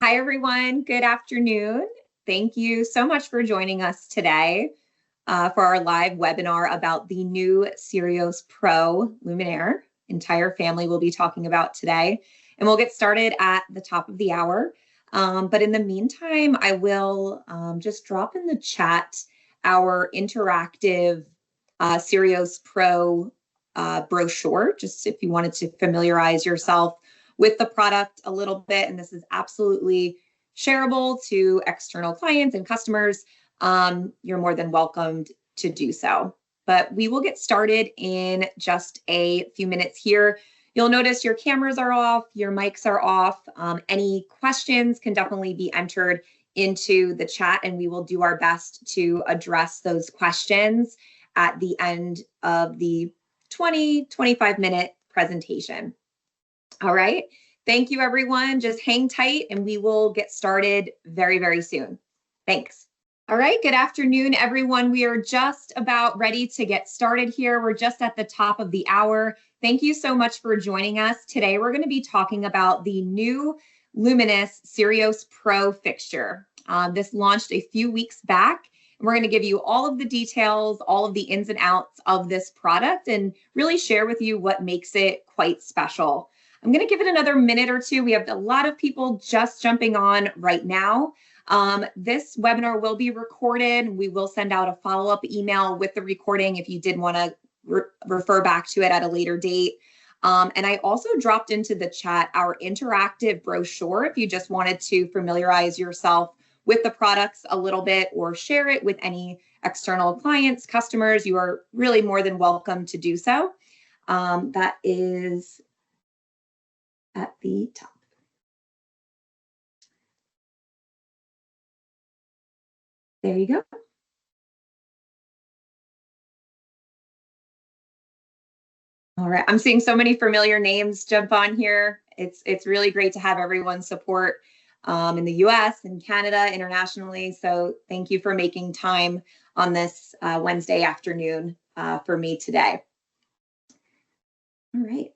Hi, everyone. Good afternoon. Thank you so much for joining us today for our live webinar about the new Syrios Pro luminaire. Entire family will be talking about today, and we'll get started at the top of the hour. But in the meantime, I will just drop in the chat our interactive Syrios Pro brochure, just if you wanted to familiarize yourself with the product a little bit. And this is absolutely shareable to external clients and customers. You're more than welcomed to do so. But we will get started in just a few minutes here. You'll notice your cameras are off, your mics are off. Any questions can definitely be entered into the chat, and we will do our best to address those questions at the end of the 25 minute presentation. All right, thank you everyone. Just hang tight and we will get started very, very soon. Thanks. All right, good afternoon everyone. We are just about ready to get started here. We're just at the top of the hour. Thank you so much for joining us. Today we're going to be talking about the new luminous Syrios Pro fixture. This launched a few weeks back. We're going to give you all of the details, all of the ins and outs of this product, and really share with you what makes it quite special. I'm going to give it another minute or two. We have a lot of people just jumping on right now. This webinar will be recorded. We will send out a follow-up email with the recording if you did want to refer back to it at a later date. And I also dropped into the chat our interactive brochure if you just wanted to familiarize yourself with the products a little bit or share it with any external clients, customers. You are really more than welcome to do so. That is at the top. There you go. All right, I'm seeing so many familiar names jump on here. It's really great to have everyone's support in the US and Canada, internationally. So thank you for making time on this Wednesday afternoon for me today. All right.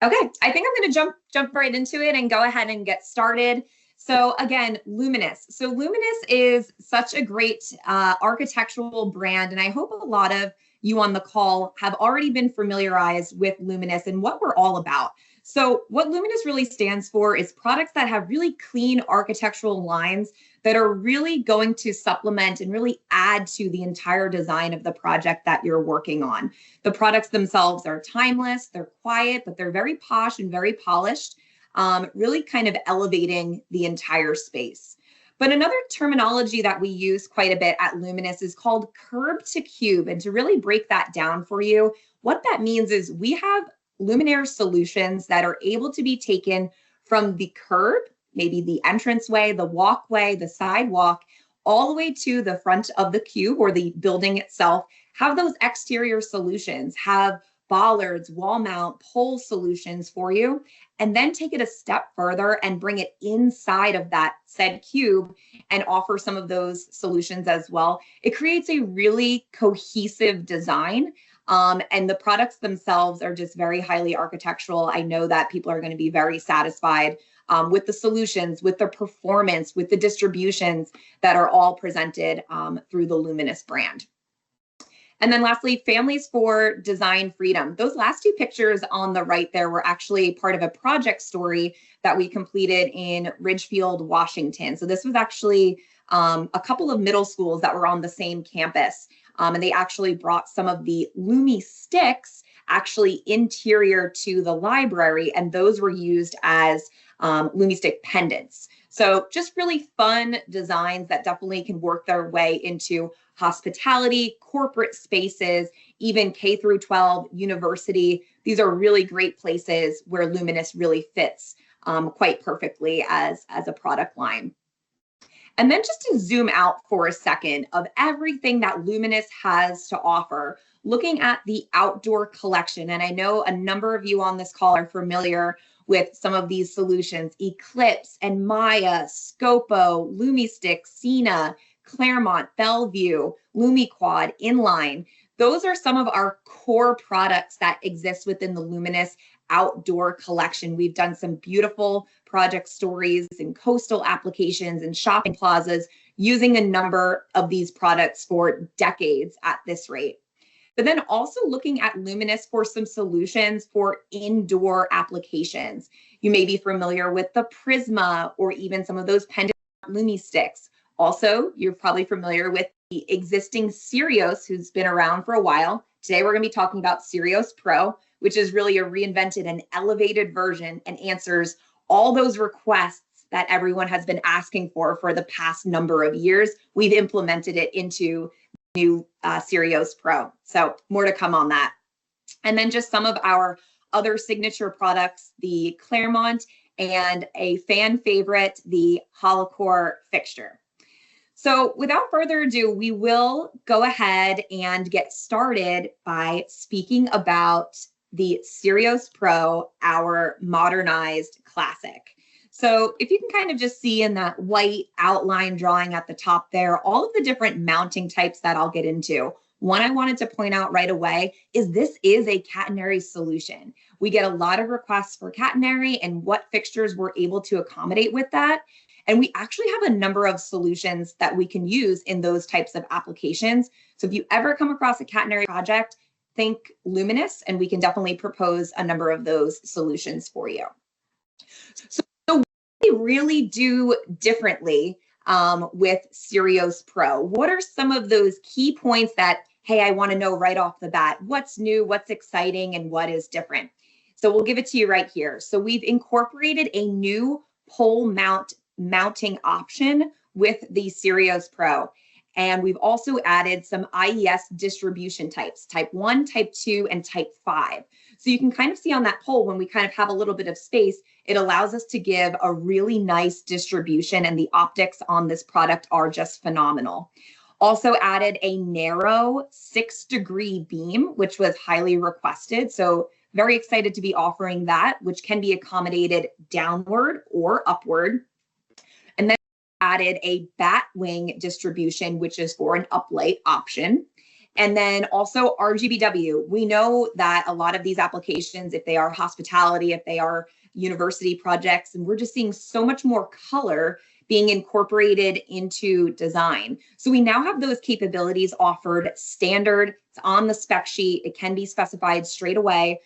Okay, I think I'm going to jump right into it and go ahead and get started. So again, Luminous. So Luminous is such a great architectural brand, and I hope a lot of you on the call have already been familiarized with Luminous and what we're all about. So what Luminous really stands for is products that have really clean architectural lines that are really going to supplement and really add to the entire design of the project that you're working on. The products themselves are timeless, they're quiet, but they're very posh and very polished, really kind of elevating the entire space. But another terminology that we use quite a bit at Luminous is called curb to cube. And to really break that down for you, what that means is we have luminaire solutions that are able to be taken from the curb, maybe the entranceway, the walkway, the sidewalk, all the way to the front of the cube or the building itself, have those exterior solutions, have bollards, wall mount, pole solutions for you, and then take it a step further and bring it inside of that said cube and offer some of those solutions as well. It creates a really cohesive design. And the products themselves are just very highly architectural. I know that people are going to be very satisfied with the solutions, with the performance, with the distributions that are all presented through the Luminous brand. And then lastly, families for design freedom. Those last two pictures on the right there were actually part of a project story that we completed in Ridgefield, Washington. So this was actually a couple of middle schools that were on the same campus. And they actually brought some of the Lumi sticks actually interior to the library, and those were used as Lumi stick pendants. So just really fun designs that definitely can work their way into hospitality, corporate spaces, even K through 12, university. These are really great places where Luminous really fits quite perfectly as a product line. And then just to zoom out for a second of everything that Luminous has to offer, looking at the outdoor collection, and I know a number of you on this call are familiar with some of these solutions: Eclipse and Maya, Scopo, LumiStick, Sina, Claremont, Bellevue, LumiQuad, Inline. Those are some of our core products that exist within the Luminous outdoor collection. We've done some beautiful project stories in coastal applications and shopping plazas using a number of these products for decades at this rate. But then also looking at Luminous for some solutions for indoor applications. You may be familiar with the Prisma or even some of those pendant Lumi sticks. Also, you're probably familiar with the existing Syrios, who's been around for a while. Today, we're going to be talking about Syrios Pro, which is really a reinvented and elevated version and answers all those requests that everyone has been asking for the past number of years. We've implemented it into new Syrios Pro. So more to come on that. And then just some of our other signature products, the Claremont and a fan favorite, the Holocore fixture. So without further ado, we will go ahead and get started by speaking about the Syrios Pro, our modernized classic. So if you can kind of just see in that white outline drawing at the top there, all of the different mounting types that I'll get into. One I wanted to point out right away is this is a catenary solution. We get a lot of requests for catenary and what fixtures we're able to accommodate with that. And we actually have a number of solutions that we can use in those types of applications. So if you ever come across a catenary project, think Luminous, and we can definitely propose a number of those solutions for you. So what we really do differently with Syrios Pro, what are some of those key points that, hey, I want to know right off the bat, what's new, what's exciting, and what is different? So we'll give it to you right here. So we've incorporated a new pole mounting option with the Syrios Pro. And we've also added some IES distribution types, type 1, type 2, and type 5. So you can kind of see on that pole when we kind of have a little bit of space, it allows us to give a really nice distribution, and the optics on this product are just phenomenal. Also added a narrow 6-degree beam, which was highly requested. So very excited to be offering that, which can be accommodated downward or upward. And then added a bat wing distribution, which is for an uplight option. And then also RGBW. We know that a lot of these applications, if they are hospitality, if they are university projects, and we're just seeing so much more color being incorporated into design. So we now have those capabilities offered standard. It's on the spec sheet. It can be specified straight away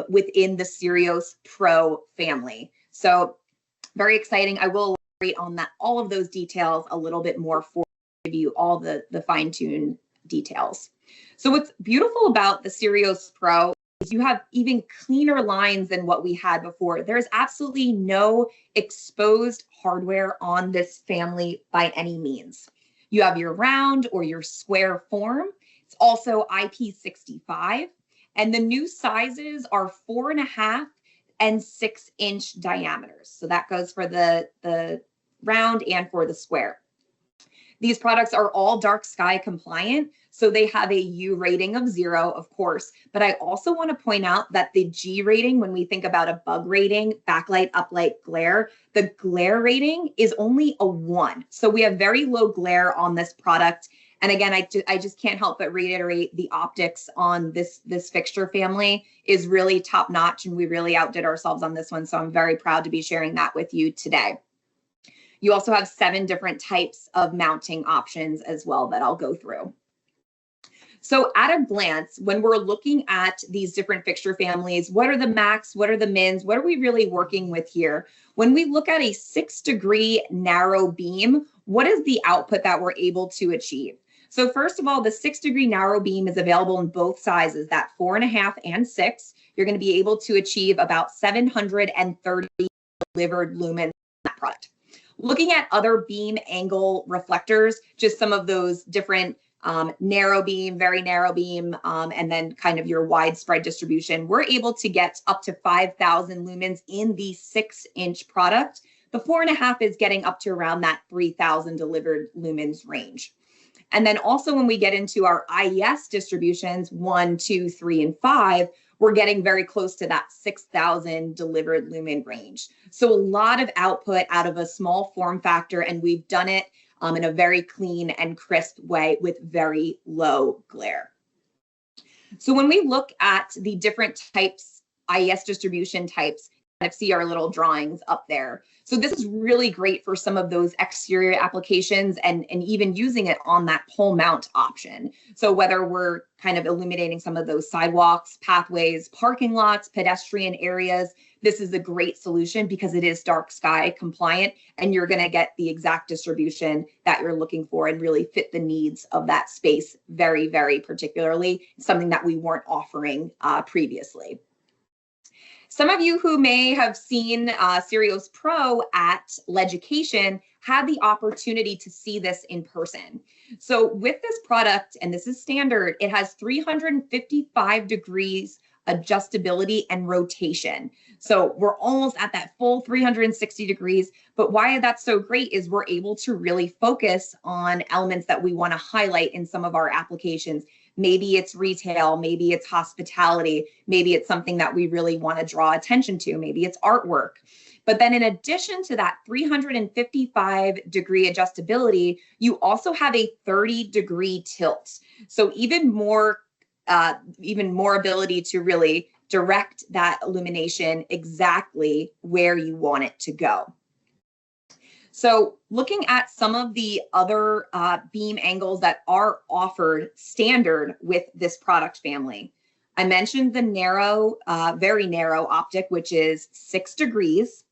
within the Syrios Pro family. So very exciting. I will on that, all of those details a little bit more for you, all the fine-tuned details. So what's beautiful about the Syrios Pro is you have even cleaner lines than what we had before. There's absolutely no exposed hardware on this family by any means. You have your round or your square form. It's also IP65, and the new sizes are 4.5 and 6-inch diameters. So that goes for the round and for the square. These products are all dark sky compliant, so they have a U rating of 0, of course, but I also want to point out that the G rating, when we think about a bug rating, backlight, uplight, glare, the glare rating is only a 1. So we have very low glare on this product. And again, I just can't help but reiterate the optics on this fixture family is really top notch, and we really outdid ourselves on this one. So I'm very proud to be sharing that with you today. You also have 7 different types of mounting options as well that I'll go through. So at a glance, when we're looking at these different fixture families, what are the max, what are the mins, what are we really working with here? When we look at a 6-degree narrow beam, what is the output that we're able to achieve? So first of all, the 6-degree narrow beam is available in both sizes, that 4.5 and 6. You're going to be able to achieve about 730 delivered lumens in that product. Looking at other beam angle reflectors, just some of those different narrow beam, very narrow beam, and then kind of your widespread distribution, we're able to get up to 5,000 lumens in the 6-inch product. The 4.5 is getting up to around that 3,000 delivered lumens range. And then also when we get into our IES distributions, 1, 2, 3, and 5, we're getting very close to that 6,000 delivered lumen range. So a lot of output out of a small form factor, and we've done it in a very clean and crisp way with very low glare. So when we look at the different types, IES distribution types, kind of see our little drawings up there. So this is really great for some of those exterior applications and even using it on that pole mount option. So whether we're kind of illuminating some of those sidewalks, pathways, parking lots, pedestrian areas, this is a great solution because it is dark sky compliant and you're going to get the exact distribution that you're looking for and really fit the needs of that space very, very particularly, something that we weren't offering previously. Some of you who may have seen Syrios Pro at Leducation had the opportunity to see this in person. So with this product, and this is standard, it has 355 degrees adjustability and rotation. So we're almost at that full 360 degrees, but why that's so great is we're able to really focus on elements that we want to highlight in some of our applications. Maybe it's retail, maybe it's hospitality, maybe it's something that we really want to draw attention to, maybe it's artwork. But then in addition to that 355 degree adjustability, you also have a 30-degree tilt. So even more ability to really direct that illumination exactly where you want it to go. So looking at some of the other beam angles that are offered standard with this product family, I mentioned the narrow, very narrow optic, which is 6 degrees.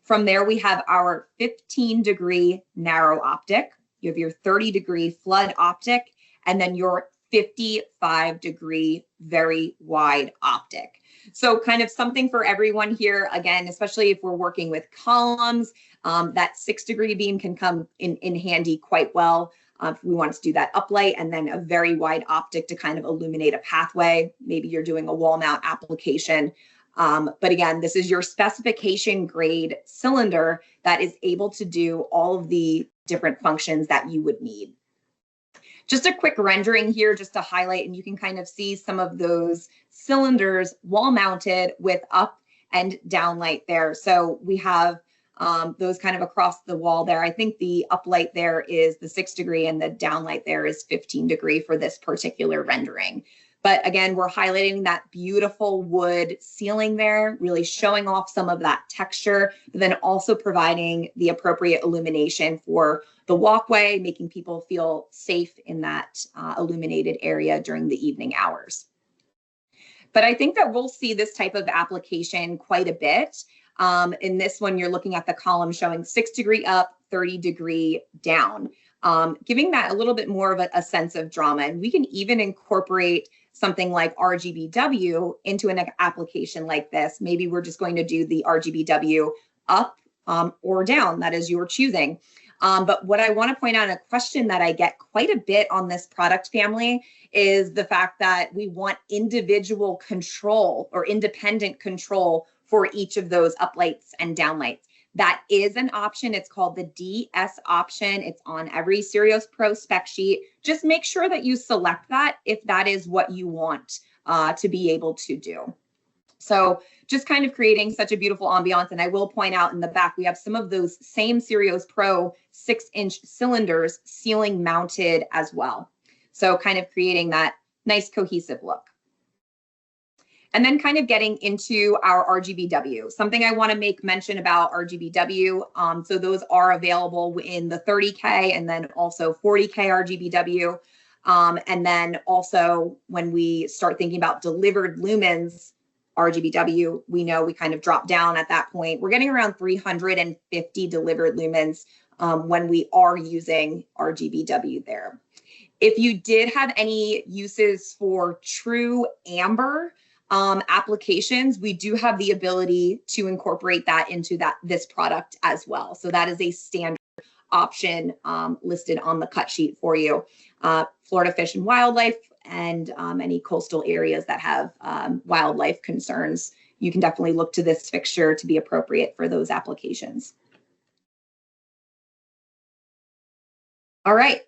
From there, we have our 15-degree narrow optic. You have your 30-degree flood optic, and then your 55-degree very wide optic. So kind of something for everyone here, again, especially if we're working with columns, that 6-degree beam can come in handy quite well. If we want to do that uplight, and then a very wide optic to kind of illuminate a pathway. Maybe you're doing a wall mount application. But again, this is your specification grade cylinder that is able to do all of the different functions that you would need. Just a quick rendering here just to highlight, and you can kind of see some of those cylinders wall mounted with up and down light there. So we have those kind of across the wall there. I think the uplight there is the 6-degree and the downlight there is 15-degree for this particular rendering. But again, we're highlighting that beautiful wood ceiling there, really showing off some of that texture, but then also providing the appropriate illumination for the walkway, making people feel safe in that illuminated area during the evening hours. But I think that we'll see this type of application quite a bit. In this one, you're looking at the column showing 6-degree up, 30-degree down, giving that a little bit more of a sense of drama. And we can even incorporate something like RGBW into an application like this. Maybe we're just going to do the RGBW up or down, that is your choosing. But what I want to point out, a question that I get quite a bit on this product family is the fact that we want individual control or independent control for each of those uplights and downlights. That is an option. It's called the DS option. It's on every Syrios Pro spec sheet. Just make sure that you select that if that is what you want to be able to do. So just kind of creating such a beautiful ambiance. And I will point out in the back, we have some of those same Syrios Pro 6-inch cylinders ceiling mounted as well. So kind of creating that nice cohesive look. And then kind of getting into our RGBW. Something I want to make mention about RGBW. So those are available in the 30K and then also 40K RGBW. And then also when we start thinking about delivered lumens, RGBW, we know we kind of drop down at that point. We're getting around 350 delivered lumens when we are using RGBW there. If you did have any uses for true amber applications, we do have the ability to incorporate that into this product as well. So that is a standard option listed on the cut sheet for you. Florida Fish and Wildlife and any coastal areas that have wildlife concerns, you can definitely look to this fixture to be appropriate for those applications. All right.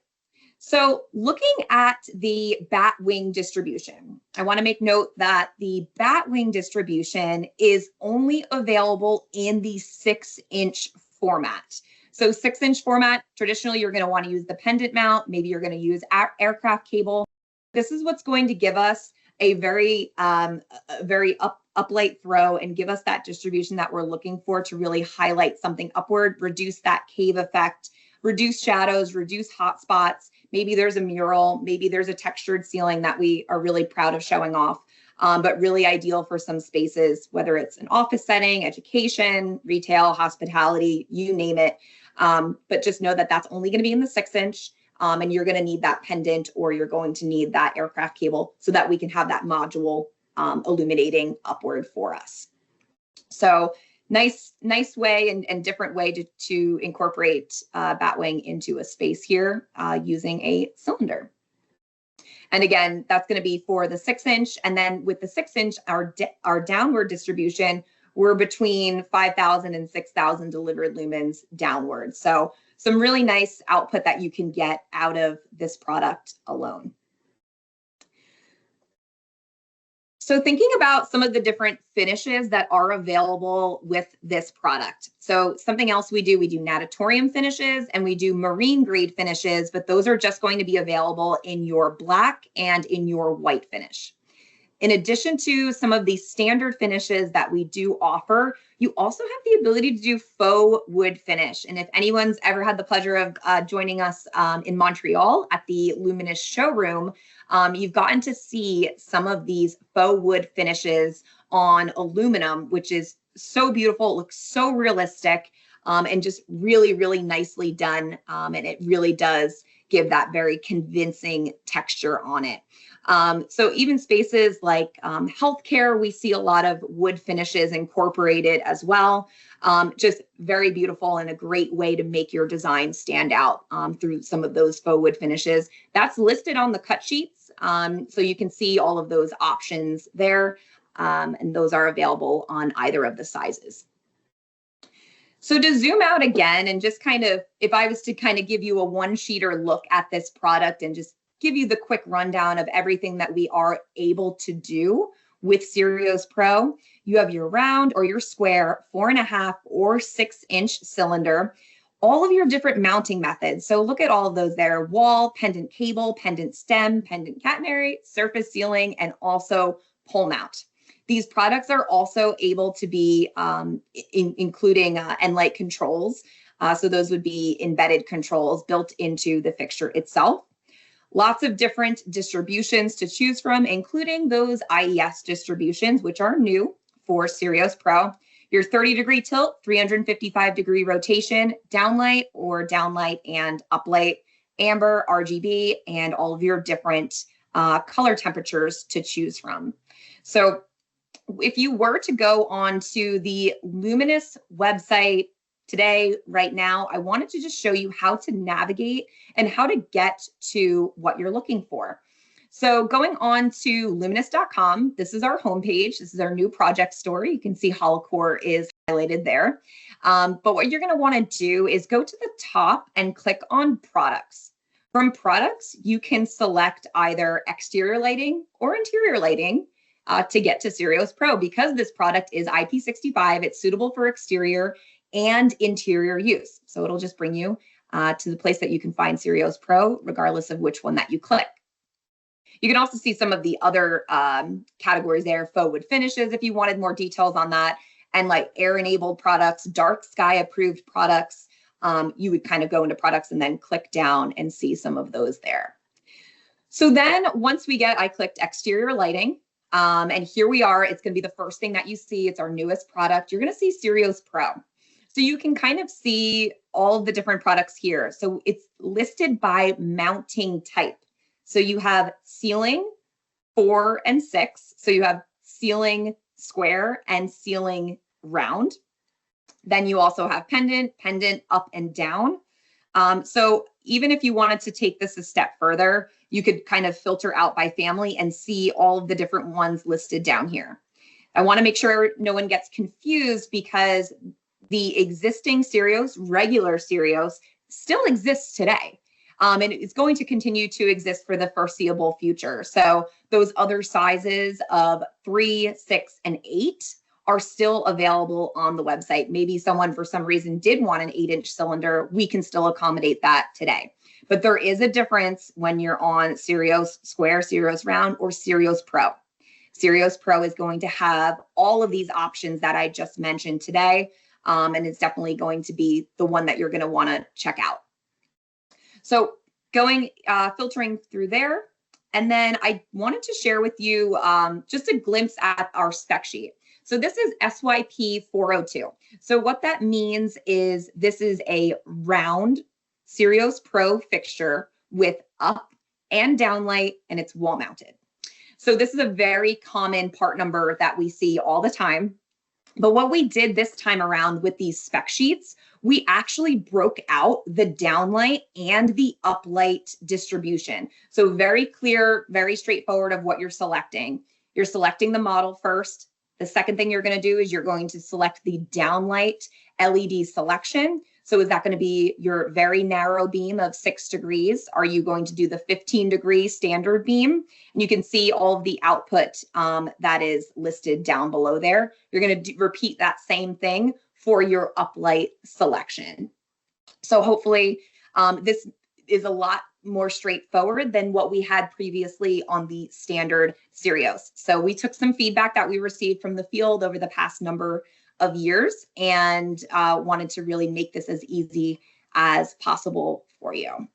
So looking at the bat wing distribution, I want to make note that the bat wing distribution is only available in the 6-inch format. So 6-inch format, traditionally, you're going to want to use the pendant mount. Maybe you're going to use aircraft cable. This is what's going to give us a very uplight throw and give us that distribution that we're looking for to really highlight something upward, reduce that cave effect, reduce shadows, reduce hot spots. Maybe there's a mural, maybe there's a textured ceiling that we are really proud of showing off, but really ideal for some spaces, whether it's an office setting, education, retail, hospitality, you name it. But just know that that's only going to be in the 6-inch. And you're going to need that pendant, or you're going to need that aircraft cable so that we can have that module illuminating upward for us. So nice way and different way to incorporate batwing into a space here using a cylinder. And again, that's going to be for the 6-inch. And then with the 6-inch, our downward distribution, we're between 5,000 and 6,000 delivered lumens downward. So some really nice output that you can get out of this product alone. So thinking about some of the different finishes that are available with this product. So something else we do natatorium finishes and we do marine grade finishes, but those are just going to be available in your black and in your white finish. In addition to some of the standard finishes that we do offer, you also have the ability to do faux wood finish. And if anyone's ever had the pleasure of joining us in Montreal at the Luminous showroom, you've gotten to see some of these faux wood finishes on aluminum, which is so beautiful. It looks so realistic and just really, really nicely done. And it really does give that very convincing texture on it. So even spaces like healthcare, we see a lot of wood finishes incorporated as well. Just very beautiful and a great way to make your design stand out through some of those faux wood finishes. That's listed on the cut sheets. So you can see all of those options there. And those are available on either of the sizes. So to zoom out again and just kind of, if I was to kind of give you a one-sheeter look at this product and just give you the quick rundown of everything that we are able to do with Syrios Pro, you have your round or your square 4.5 or 6-inch cylinder, all of your different mounting methods. So look at all of those there: wall, pendant cable, pendant stem, pendant catenary, surface ceiling, and also pole mount. These products are also able to be including end light controls. So those would be embedded controls built into the fixture itself. Lots of different distributions to choose from, including those IES distributions, which are new for Syrios Pro. Your 30-degree tilt, 355-degree rotation, downlight or downlight and uplight, amber, RGB, and all of your different color temperatures to choose from. So if you were to go on to the Luminous website today, right now, I wanted to just show you how to navigate and how to get to what you're looking for. So going on to luminous.com, this is our homepage. This is our new project store. You can see Hollow Core is highlighted there. But what you're going to want to do is go to the top and click on products. From products, you can select either exterior lighting or interior lighting to get to Syrios Pro. Because this product is IP65, it's suitable for exterior and interior use. So it'll just bring you to the place that you can find Syrios Pro, regardless of which one that you click. You can also see some of the other categories there: faux wood finishes if you wanted more details on that, and like air-enabled products, dark sky approved products. You would kind of go into products and then click down and see some of those there. So then once I clicked exterior lighting, and here we are. It's going to be the first thing that you see. It's our newest product. You're going to see Syrios Pro. So you can kind of see all of the different products here. So it's listed by mounting type. So you have ceiling 4 and 6. So you have ceiling square and ceiling round. Then you also have pendant up and down. So even if you wanted to take this a step further, you could kind of filter out by family and see all of the different ones listed down here. I want to make sure no one gets confused, because the existing Syrios, regular Syrios, still exists today. And it's going to continue to exist for the foreseeable future. So those other sizes of 3, 6, and 8 are still available on the website. Maybe someone for some reason did want an 8-inch cylinder. We can still accommodate that today. But there is a difference when you're on Syrios Square, Syrios Round, or Syrios Pro. Syrios Pro is going to have all of these options that I just mentioned today, and it's definitely going to be the one that you're going to want to check out. So filtering through there, and then I wanted to share with you just a glimpse at our spec sheet. So this is SYP 402. So what that means is this is a round Syrios Pro fixture with up and down light, and it's wall mounted. So this is a very common part number that we see all the time. But what we did this time around with these spec sheets, we actually broke out the downlight and the uplight distribution. So very clear, very straightforward of what you're selecting. You're selecting the model first. The second thing you're going to do is you're going to select the downlight LED selection. So is that going to be your very narrow beam of 6 degrees? Are you going to do the 15-degree standard beam? And you can see all of the output that is listed down below there. You're going to repeat that same thing for your uplight selection. So hopefully this is a lot more straightforward than what we had previously on the standard Syrios. So we took some feedback that we received from the field over the past number of years and wanted to really make this as easy as possible for you.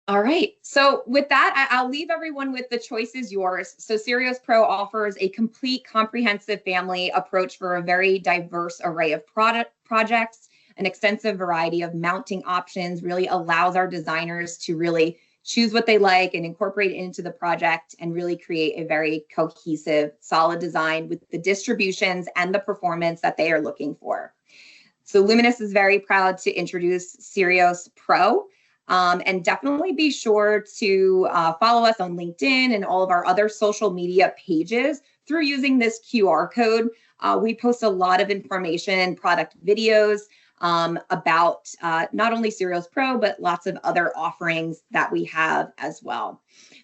All right, so with that, I'll leave everyone with the choice is yours. So Syrios Pro offers a complete comprehensive family approach for a very diverse array of projects. An extensive variety of mounting options really allows our designers to really choose what they like and incorporate it into the project and really create a very cohesive, solid design with the distributions and the performance that they are looking for. So Luminous is very proud to introduce Syrios Pro, and definitely be sure to follow us on LinkedIn and all of our other social media pages through using this QR code. We post a lot of information, product videos, about not only Syrios Pro, but lots of other offerings that we have as well.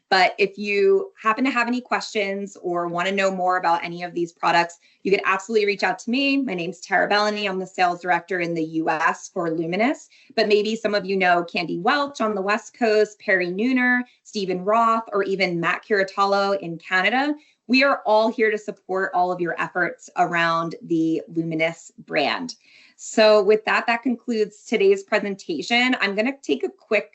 But if you happen to have any questions or want to know more about any of these products, you can absolutely reach out to me. My name's Tara Bellany. I'm the sales director in the US for Luminous, but maybe some of you know Candy Welch on the West Coast, Perry Nooner, Stephen Roth, or even Matt Curatolo in Canada. We are all here to support all of your efforts around the Luminous brand. So with that, that concludes today's presentation. I'm going to take a quick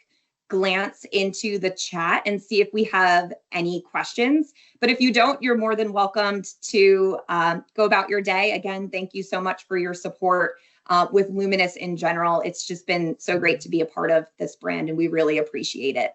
glance into the chat and see if we have any questions. But if you don't, you're more than welcomed to go about your day. Again, thank you so much for your support with Luminous in general. It's just been so great to be a part of this brand, and we really appreciate it.